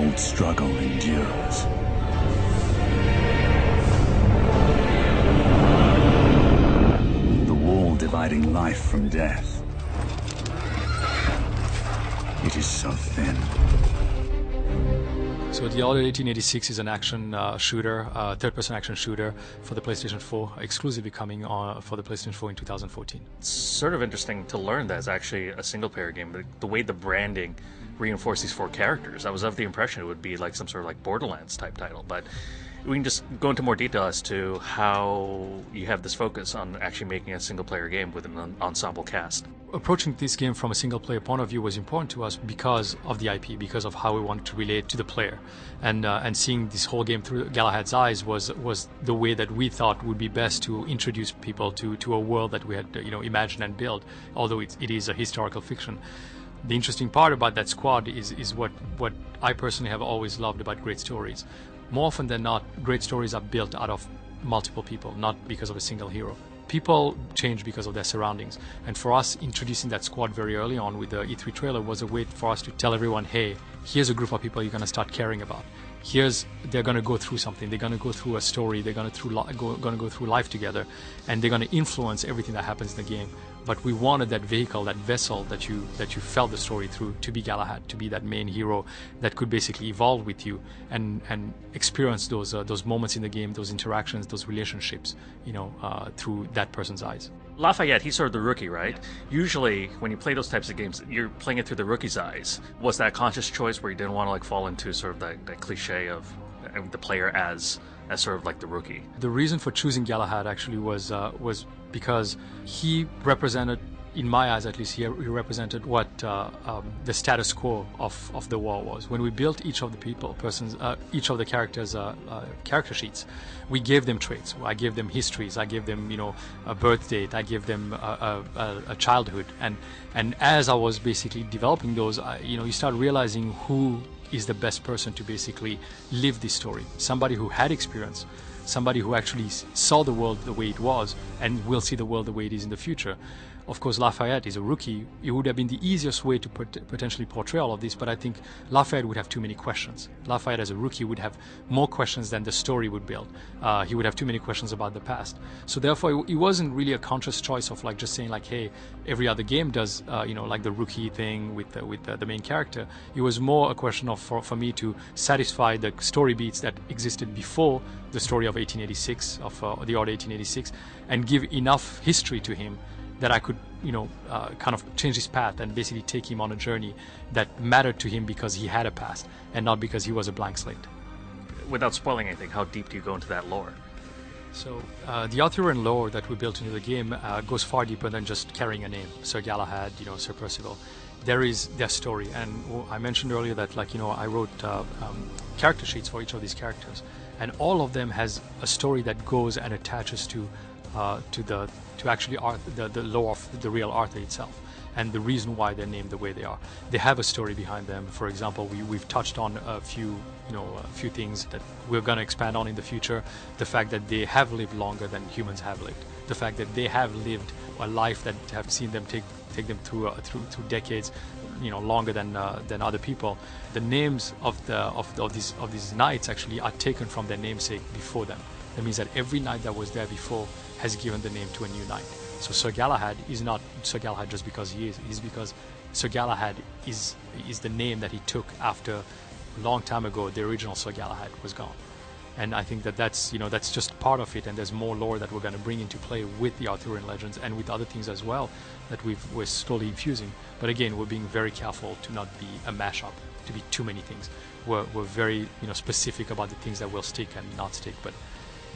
old struggle endures. The wall dividing life from death. It is so thin. So the Order 1886 is an action shooter, third-person action shooter for the PlayStation 4, exclusively coming for the PlayStation 4 in 2014. It's sort of interesting to learn that it's actually a single-player game. The way the branding reinforced these four characters, I was of the impression it would be like some sort of like Borderlands-type title, but we can just go into more detail as to how you have this focus on actually making a single-player game with an ensemble cast. Approaching this game from a single-player point of view was important to us because of the IP, because of how we wanted to relate to the player, and seeing this whole game through Galahad's eyes was the way that we thought would be best to introduce people to a world that we had imagined and built, although it is a historical fiction. The interesting part about that squad is what I personally have always loved about great stories. More often than not, great stories are built out of multiple people, not because of a single hero. People change because of their surroundings, and for us, introducing that squad very early on with the E3 trailer was a way for us to tell everyone, hey, here's a group of people you're going to start caring about. They're going to go through something, they're going to go through a story, they're going to go through life together, and they're going to influence everything that happens in the game. But we wanted that vehicle, that vessel that you felt the story through, to be Galahad, to be that main hero that could basically evolve with you and experience those moments in the game, those interactions, those relationships, through that person's eyes. Lafayette, he's sort of the rookie, right? Usually, when you play those types of games, you're playing it through the rookie's eyes. Was that a conscious choice where you didn't want to fall into sort of that cliche of the player as sort of like the rookie? The reason for choosing Galahad actually was because he represented, in my eyes at least, he represented what the status quo of the war was. When we built each of the each of the characters' character sheets, we gave them traits. I gave them histories. I gave them, a birth date. I gave them a childhood. And as I was basically developing those, you start realizing who is the best person to basically live this story. Somebody who had experience, somebody who actually saw the world the way it was and will see the world the way it is in the future. Of course, Lafayette is a rookie. It would have been the easiest way to potentially portray all of this, but I think Lafayette would have too many questions. Lafayette as a rookie would have more questions than the story would build. He would have too many questions about the past. So therefore, it wasn't really a conscious choice of like just saying like, hey, every other game does, like the rookie thing with the main character. It was more a question of for me to satisfy the story beats that existed before the story of 1886, of the Order 1886, and give enough history to him that I could, kind of change his path and basically take him on a journey that mattered to him because he had a past and not because he was a blank slate. Without spoiling anything, how deep do you go into that lore? So the Arthurian lore that we built into the game goes far deeper than just carrying a name. Sir Galahad, Sir Percival. There is their story, and I mentioned earlier that I wrote character sheets for each of these characters, and all of them has a story that goes and attaches to actually the lore of the real Arthur itself, and the reason why they're named the way they are. They have a story behind them. For example, we've touched on a few things that we're going to expand on in the future. The fact that they have lived longer than humans have lived. The fact that they have lived a life that have seen them take them through decades, longer than other people. The names of these knights actually are taken from their namesake before them. That means that every knight that was there before has given the name to a new knight. So Sir Galahad is not Sir Galahad just because he is. He's because Sir Galahad is the name that he took after a long time ago the original Sir Galahad was gone. And I think that's just part of it, and there's more lore that we're going to bring into play with the Arthurian legends and with other things as well that we're slowly infusing. But again, we're being very careful to not be a mashup, to be too many things. We're very specific about the things that will stick and not stick, but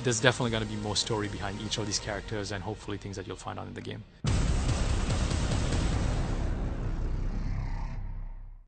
there's definitely going to be more story behind each of these characters and hopefully things that you'll find out in the game.